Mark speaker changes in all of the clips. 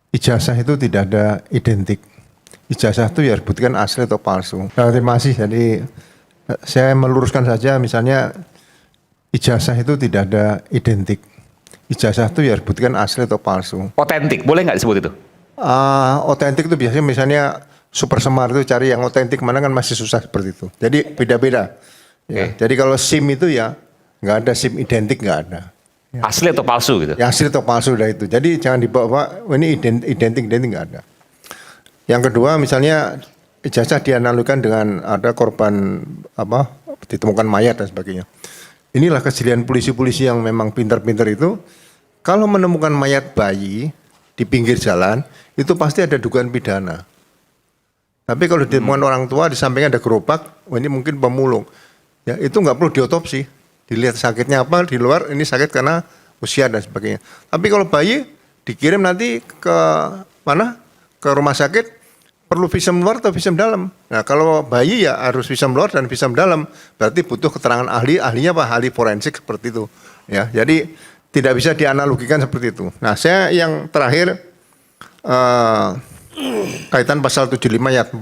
Speaker 1: Ijazah itu tidak ada identik. Ijazah itu ya buktikan asli atau palsu. Nah, terima kasih. Jadi saya meluruskan saja, misalnya ijazah itu tidak ada identik. Ijazah itu ya buktikan asli atau palsu.
Speaker 2: Otentik, boleh nggak disebut itu?
Speaker 1: Otentik itu biasanya misalnya Super Semar itu cari yang otentik mana kan masih susah seperti itu. Jadi beda-beda. Ya. Jadi kalau SIM itu ya nggak ada SIM identik, nggak ada.
Speaker 2: Asli atau palsu gitu?
Speaker 1: Yang asli atau palsu udah itu. Jadi jangan dibawa ini identik nggak ada. Yang kedua misalnya ijazah dianalogikan dengan ada korban ditemukan mayat dan sebagainya. Inilah kejelian polisi-polisi yang memang pintar-pintar itu. Kalau menemukan mayat bayi di pinggir jalan itu pasti ada dugaan pidana. Tapi kalau ditemukan orang tua di sampingnya ada gerobak, ini mungkin pemulung. Ya itu nggak perlu diotopsi. Dilihat sakitnya apa di luar, ini sakit karena usia dan sebagainya. Tapi kalau bayi dikirim nanti ke mana? Ke rumah sakit, perlu visum luar atau visum dalam. Nah kalau bayi ya harus visum luar dan visum dalam. Berarti butuh keterangan ahli, ahlinya apa? Ahli forensik seperti itu. Ya, jadi tidak bisa dianalogikan seperti itu. Nah saya yang terakhir kaitan pasal 75 ayat 4.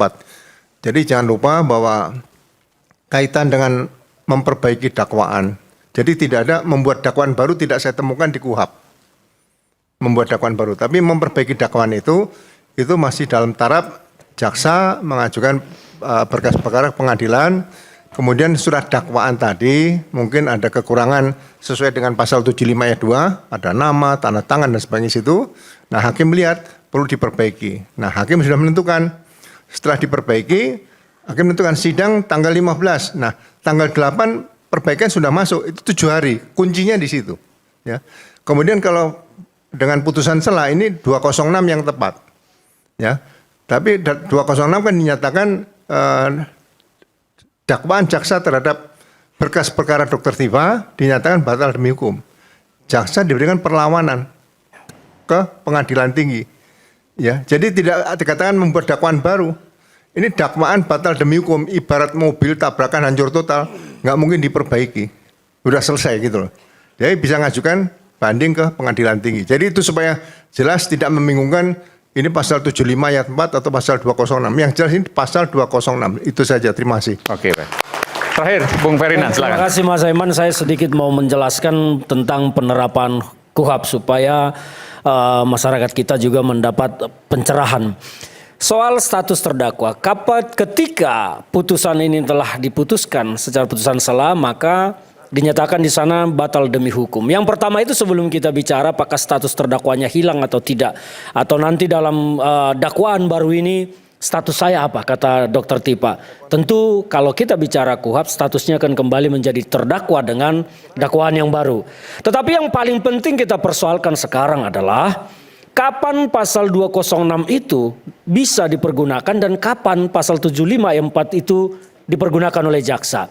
Speaker 1: Jadi jangan lupa bahwa kaitan dengan memperbaiki dakwaan. Jadi tidak ada membuat dakwaan baru, tidak saya temukan di KUHAP. Membuat dakwaan baru, tapi memperbaiki dakwaan itu masih dalam taraf jaksa mengajukan berkas perkara pengadilan, kemudian surat dakwaan tadi mungkin ada kekurangan sesuai dengan pasal 75 ayat 2, ada nama, tanda tangan dan sebagainya situ. Nah, hakim melihat perlu diperbaiki. Nah, hakim sudah menentukan. Setelah diperbaiki, hakim menentukan sidang tanggal 15. Nah, tanggal 8 perbaikan sudah masuk, itu 7 hari. Kuncinya di situ. Ya. Kemudian kalau dengan putusan sela ini 206 yang tepat. Ya. Tapi 206 kan dinyatakan dakwaan jaksa terhadap berkas perkara Dr. Tifa dinyatakan batal demi hukum. Jaksa diberikan perlawanan ke pengadilan tinggi. Ya, jadi tidak dikatakan membuat dakwaan baru. Ini dakwaan batal demi hukum, ibarat mobil tabrakan hancur total, nggak mungkin diperbaiki. Udah selesai gitu loh. Jadi bisa ngajukan banding ke pengadilan tinggi. Jadi itu supaya jelas tidak membingungkan ini pasal 75 ayat 4 atau pasal 206. Yang jelas ini pasal 206. Itu saja, terima kasih.
Speaker 2: Oke, Pak. Terakhir, Bung Ferdinand, silakan.
Speaker 3: Terima kasih Mas Aiman. Saya sedikit mau menjelaskan tentang penerapan KUHAP supaya masyarakat kita juga mendapat pencerahan. Soal status terdakwa, ketika putusan ini telah diputuskan secara putusan sela, maka dinyatakan di sana batal demi hukum. Yang pertama itu sebelum kita bicara apakah status terdakwanya hilang atau tidak, atau nanti dalam dakwaan baru ini status saya apa, kata Dr. Tifa. Tentu kalau kita bicara KUHAP statusnya akan kembali menjadi terdakwa dengan dakwaan yang baru. Tetapi yang paling penting kita persoalkan sekarang adalah kapan pasal 206 itu bisa dipergunakan dan kapan pasal 75 ayat 4 itu dipergunakan oleh jaksa.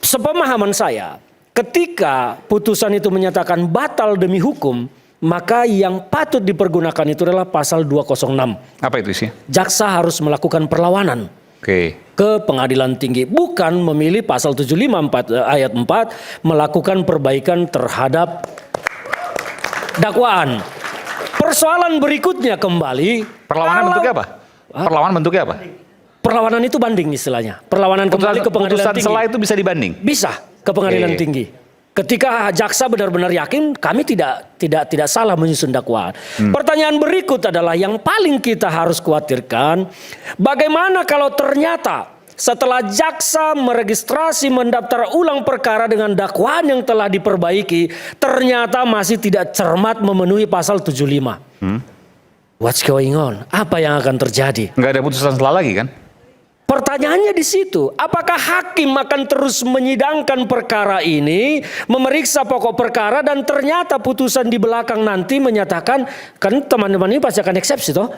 Speaker 3: Sepemahaman saya, ketika putusan itu menyatakan batal demi hukum, maka yang patut dipergunakan itu adalah pasal 206.
Speaker 2: Apa itu sih?
Speaker 3: Jaksa harus melakukan perlawanan ke pengadilan tinggi. Bukan memilih pasal 75 ayat 4 melakukan perbaikan terhadap dakwaan. Persoalan berikutnya kembali.
Speaker 2: Perlawanan bentuknya apa? Perlawanan bentuknya apa?
Speaker 3: Perlawanan itu banding istilahnya. Perlawanan kembali ke pengadilan tinggi.
Speaker 2: Putusan sela itu bisa dibanding?
Speaker 3: Bisa ke pengadilan tinggi. Ketika jaksa benar-benar yakin kami tidak salah menyusun dakwaan. Pertanyaan berikut adalah yang paling kita harus khawatirkan, bagaimana kalau ternyata setelah jaksa meregistrasi mendaftar ulang perkara dengan dakwaan yang telah diperbaiki, ternyata masih tidak cermat memenuhi pasal 75. What's going on? Apa yang akan terjadi?
Speaker 2: Nggak ada putusan sela lagi kan?
Speaker 3: Pertanyaannya di situ, apakah hakim akan terus menyidangkan perkara ini, memeriksa pokok perkara dan ternyata putusan di belakang nanti menyatakan, kan teman-teman ini pasti akan eksepsi toh?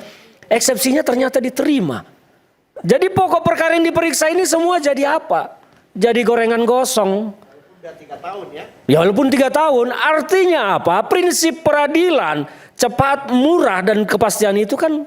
Speaker 3: Eksepsinya ternyata diterima. Jadi pokok perkara yang diperiksa ini semua jadi apa? Jadi gorengan gosong. Udah 3 tahun ya? Ya walaupun 3 tahun, artinya apa? Prinsip peradilan cepat, murah dan kepastian itu kan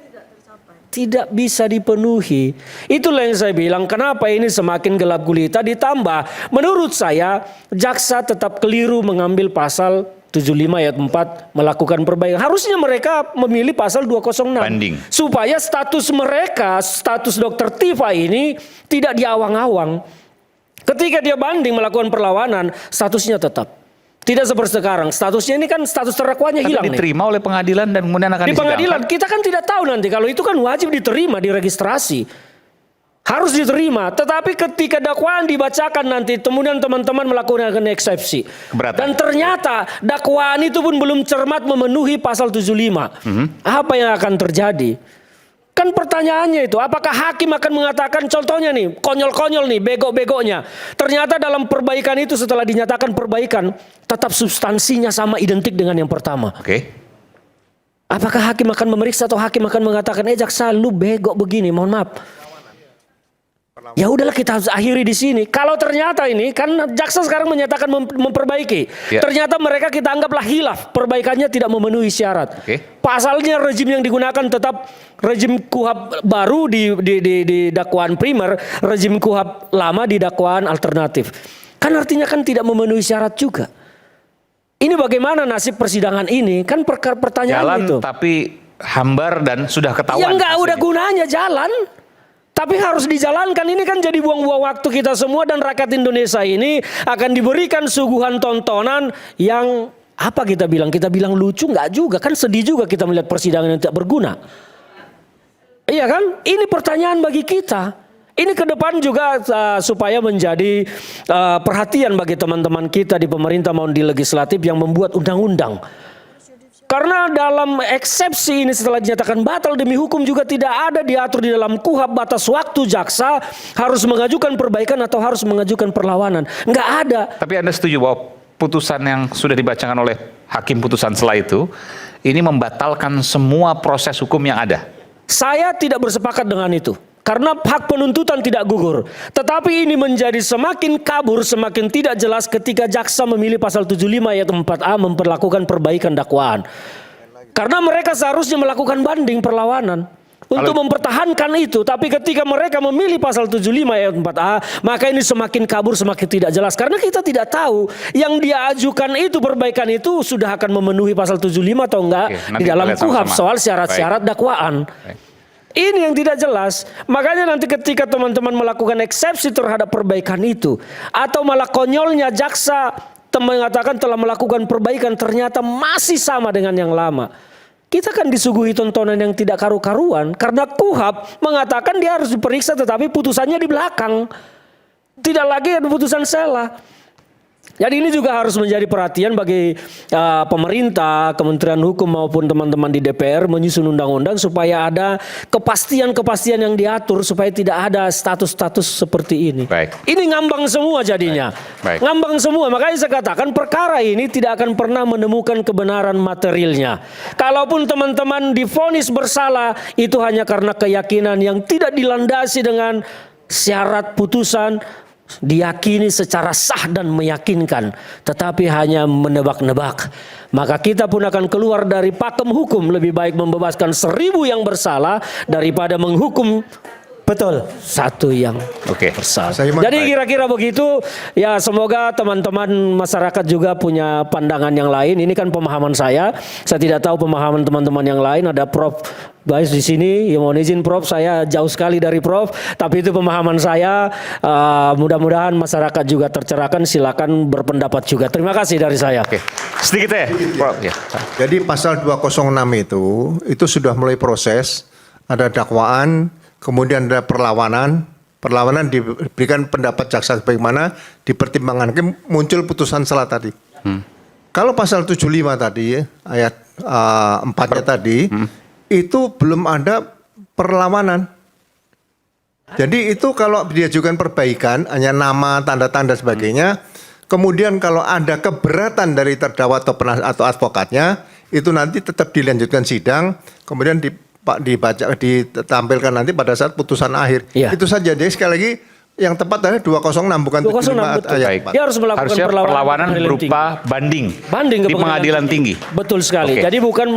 Speaker 3: tidak bisa dipenuhi. Itulah yang saya bilang kenapa ini semakin gelap gulita, ditambah menurut saya jaksa tetap keliru mengambil pasal 75 ayat 4 melakukan perbaikan. Harusnya mereka memilih pasal 206.
Speaker 2: Banding.
Speaker 3: Supaya status mereka, status Dr. Tifa ini tidak diawang-awang. Ketika dia banding melakukan perlawanan, statusnya tetap. Tidak seperti sekarang. Statusnya ini kan status terdakwanya
Speaker 2: Tapi
Speaker 3: hilang nih.
Speaker 2: diterima oleh pengadilan dan kemudian akan
Speaker 3: Di pengadilan
Speaker 2: disidangkan.
Speaker 3: kita kan tidak tahu nanti. Kalau itu kan wajib diterima, diregistrasi. Harus diterima, tetapi ketika dakwaan dibacakan nanti, kemudian teman-teman melakukan eksepsi.
Speaker 2: Keberatan.
Speaker 3: Dan ternyata dakwaan itu pun belum cermat memenuhi pasal 75. Apa yang akan terjadi? Kan pertanyaannya itu, apakah hakim akan mengatakan, contohnya nih, konyol-konyol nih, bego-begonya. Ternyata dalam perbaikan itu setelah dinyatakan perbaikan, tetap substansinya sama identik dengan yang pertama.
Speaker 2: Oke.
Speaker 3: Apakah hakim akan memeriksa atau hakim akan mengatakan, jaksa lu bego begini, mohon maaf. Ya udahlah kita harus akhiri di sini. Kalau ternyata ini kan jaksa sekarang menyatakan memperbaiki.
Speaker 2: Ya.
Speaker 3: Ternyata mereka kita anggaplah hilaf, perbaikannya tidak memenuhi syarat.
Speaker 2: Oke.
Speaker 3: Pasalnya rezim yang digunakan tetap rezim KUHP baru di dakwaan primer, rezim KUHP lama di dakwaan alternatif. Kan artinya kan tidak memenuhi syarat juga. Ini bagaimana nasib persidangan ini? Kan pertanyaan
Speaker 2: Jalan
Speaker 3: itu.
Speaker 2: tapi hambar dan sudah ketahuan.
Speaker 3: Ya enggak
Speaker 2: hasilnya.
Speaker 3: udah gunanya jalan. Tapi harus dijalankan. Ini kan jadi buang-buang waktu kita semua dan rakyat Indonesia ini akan diberikan suguhan tontonan yang apa kita bilang? Kita bilang lucu nggak juga? Kan sedih juga kita melihat persidangan yang tidak berguna. Iya kan? Ini pertanyaan bagi kita. Ini ke depan juga supaya menjadi perhatian bagi teman-teman kita di pemerintah maupun di legislatif yang membuat undang-undang. Karena dalam eksepsi ini setelah dinyatakan batal demi hukum juga tidak ada diatur di dalam KUHP batas waktu jaksa harus mengajukan perbaikan atau harus mengajukan perlawanan. Nggak ada.
Speaker 2: Tapi Anda setuju bahwa putusan yang sudah dibacakan oleh hakim putusan setelah itu ini membatalkan semua proses hukum yang ada?
Speaker 3: Saya tidak bersepakat dengan itu. Karena hak penuntutan tidak gugur. Tetapi ini menjadi semakin kabur, semakin tidak jelas ketika jaksa memilih pasal 75 ayat 4A memperlakukan perbaikan dakwaan. Karena mereka seharusnya melakukan banding perlawanan untuk mempertahankan itu. Tapi ketika mereka memilih pasal 75 ayat 4A, maka ini semakin kabur, semakin tidak jelas. Karena kita tidak tahu yang dia ajukan itu, perbaikan itu sudah akan memenuhi pasal 75 atau enggak.
Speaker 2: Oke,
Speaker 3: di
Speaker 2: nanti
Speaker 3: dalam
Speaker 2: kita lihat
Speaker 3: KUHP
Speaker 2: sama-sama.
Speaker 3: soal syarat-syarat dakwaan.
Speaker 2: Baik.
Speaker 3: Ini yang tidak jelas. Makanya nanti ketika teman-teman melakukan eksepsi terhadap perbaikan itu, atau malah konyolnya jaksa mengatakan telah melakukan perbaikan ternyata masih sama dengan yang lama, kita kan disuguhi tontonan yang tidak karu-karuan. Karena KUHP mengatakan dia harus diperiksa tetapi putusannya di belakang. Tidak lagi ada putusan sela. Jadi ini juga harus menjadi perhatian bagi pemerintah, Kementerian Hukum maupun teman-teman di DPR menyusun undang-undang supaya ada kepastian-kepastian yang diatur supaya tidak ada status-status seperti ini.
Speaker 2: Baik.
Speaker 3: Ini ngambang semua jadinya.
Speaker 2: Baik.
Speaker 3: Ngambang semua. Makanya saya katakan perkara ini tidak akan pernah menemukan kebenaran materialnya. Kalaupun teman-teman divonis bersalah itu hanya karena keyakinan yang tidak dilandasi dengan syarat putusan, diyakini secara sah dan meyakinkan, tetapi hanya menebak-nebak. Maka kita pun akan keluar dari pakem hukum. Lebih baik membebaskan 1000 yang bersalah daripada menghukum betul satu yang bersalah. Jadi kira-kira begitu. Ya semoga teman-teman masyarakat juga punya pandangan yang lain. Ini kan pemahaman saya. Saya tidak tahu pemahaman teman-teman yang lain. Ada Prof Bais di sini. Ya mohon izin Prof, saya jauh sekali dari Prof. Tapi itu pemahaman saya. Mudah-mudahan masyarakat juga tercerahkan. Silakan berpendapat juga. Terima kasih dari saya.
Speaker 2: Oke. Sedikit ya, Prof. Ya.
Speaker 1: Jadi pasal 206 itu sudah mulai proses, ada dakwaan, kemudian ada perlawanan. Perlawanan diberikan pendapat jaksa bagaimana, dipertimbangkan, muncul putusan sela tadi. Kalau pasal 75 tadi, ayat 4-nya tadi, itu belum ada perlawanan. Jadi itu kalau diajukan perbaikan, hanya nama, tanda-tanda sebagainya, kemudian kalau ada keberatan dari terdakwa atau advokatnya, itu nanti tetap dilanjutkan sidang, kemudian ditampilkan nanti pada saat putusan akhir.
Speaker 3: Iya.
Speaker 1: Itu saja. Jadi sekali lagi Yang tepat adalah 206 bukan
Speaker 3: 206,
Speaker 1: 75
Speaker 3: betul.
Speaker 1: ayat
Speaker 2: Baik.
Speaker 1: 4.
Speaker 3: Dia harus melakukan
Speaker 2: Harusnya perlawanan
Speaker 3: ke pengadilan
Speaker 2: berupa banding,
Speaker 3: banding ke
Speaker 2: di pengadilan tinggi.
Speaker 3: Betul sekali.
Speaker 2: Oke.
Speaker 3: Jadi bukan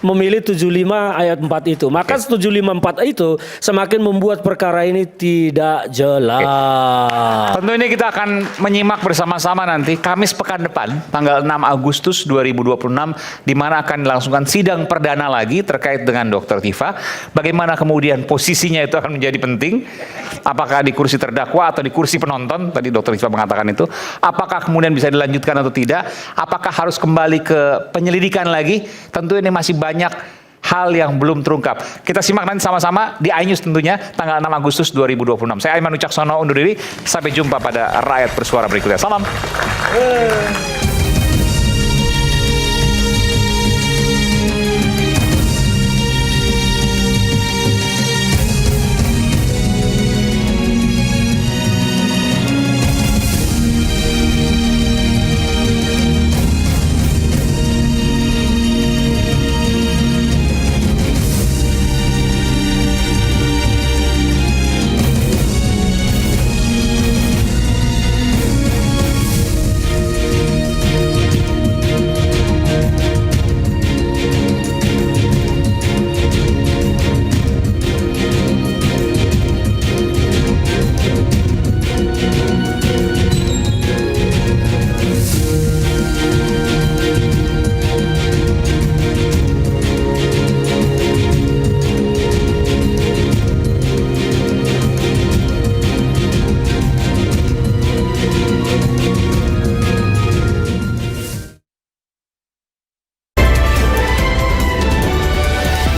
Speaker 3: memilih 75 ayat 4 itu. Maka 754 itu semakin membuat perkara ini tidak jelas.
Speaker 2: Tentu ini kita akan menyimak bersama-sama nanti Kamis pekan depan tanggal 6 Agustus 2026 di mana akan dilangsungkan sidang perdana lagi terkait dengan Dr. Tifa. Bagaimana kemudian posisinya itu akan menjadi penting. Apakah di kursi terdakwa atau di kursi penonton, tadi Dr. Tifa mengatakan itu. Apakah kemudian bisa dilanjutkan atau tidak? Apakah harus kembali ke penyelidikan lagi? Tentu ini masih banyak hal yang belum terungkap. Kita simak nanti sama-sama di iNews tentunya tanggal 6 Agustus 2026. Saya Aiman Wicaksono undur diri. Sampai jumpa pada Rakyat Bersuara berikutnya. Salam.